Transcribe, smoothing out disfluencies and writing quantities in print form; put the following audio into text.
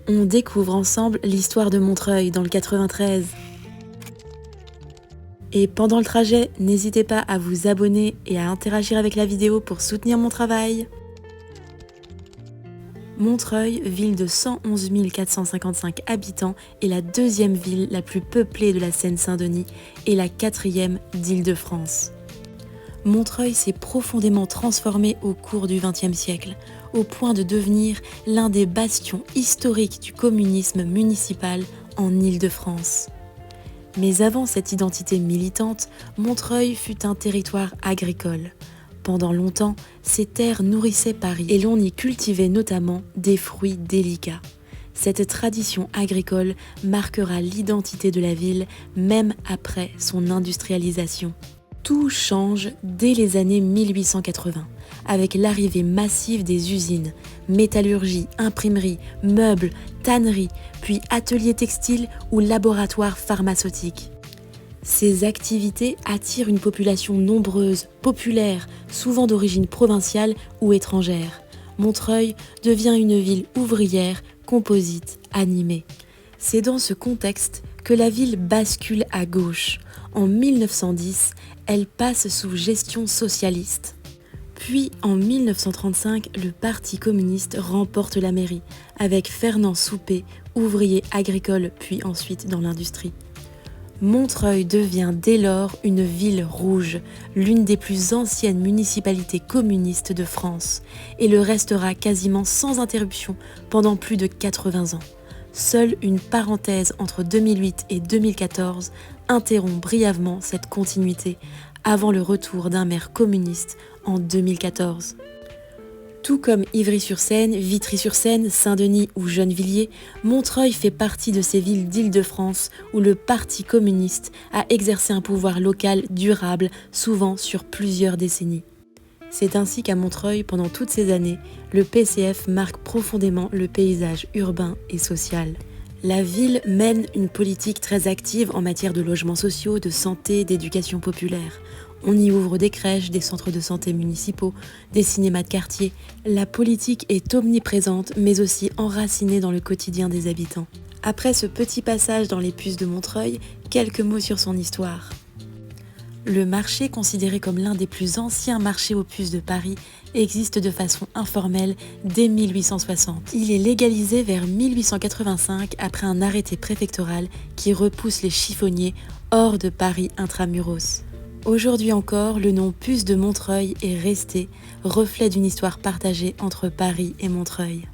On découvre ensemble l'histoire de Montreuil dans le 93. Et pendant le trajet, n'hésitez pas à vous abonner et à interagir avec la vidéo pour soutenir mon travail. Montreuil, ville de 111 455 habitants, est la deuxième ville la plus peuplée de la Seine-Saint-Denis et la quatrième d'Île-de-France. Montreuil s'est profondément transformé au cours du XXe siècle, au point de devenir l'un des bastions historiques du communisme municipal en Île-de-France. Mais avant cette identité militante, Montreuil fut un territoire agricole. Pendant longtemps, ces terres nourrissaient Paris et l'on y cultivait notamment des fruits délicats. Cette tradition agricole marquera l'identité de la ville même après son industrialisation. Tout change dès les années 1880, avec l'arrivée massive des usines, métallurgie, imprimerie, meubles, tanneries, puis ateliers textiles ou laboratoires pharmaceutiques. Ces activités attirent une population nombreuse, populaire, souvent d'origine provinciale ou étrangère. Montreuil devient une ville ouvrière, composite, animée. C'est dans ce contexte que la ville bascule à gauche. En 1910, elle passe sous gestion socialiste. Puis en 1935, le Parti communiste remporte la mairie, avec Fernand Soupé, ouvrier agricole puis ensuite dans l'industrie. Montreuil devient dès lors une ville rouge, l'une des plus anciennes municipalités communistes de France, et le restera quasiment sans interruption pendant plus de 80 ans. Seule une parenthèse entre 2008 et 2014 interrompt brièvement cette continuité avant le retour d'un maire communiste en 2014. Tout comme Ivry-sur-Seine, Vitry-sur-Seine, Saint-Denis ou Gennevilliers, Montreuil fait partie de ces villes d'Île-de-France où le Parti communiste a exercé un pouvoir local durable, souvent sur plusieurs décennies. C'est ainsi qu'à Montreuil, pendant toutes ces années, le PCF marque profondément le paysage urbain et social. La ville mène une politique très active en matière de logements sociaux, de santé, d'éducation populaire. On y ouvre des crèches, des centres de santé municipaux, des cinémas de quartier. La politique est omniprésente, mais aussi enracinée dans le quotidien des habitants. Après ce petit passage dans les puces de Montreuil, quelques mots sur son histoire. Le marché, considéré comme l'un des plus anciens marchés aux puces de Paris, existe de façon informelle dès 1860. Il est légalisé vers 1885 après un arrêté préfectoral qui repousse les chiffonniers hors de Paris intramuros. Aujourd'hui encore, le nom puce de Montreuil est resté, reflet d'une histoire partagée entre Paris et Montreuil.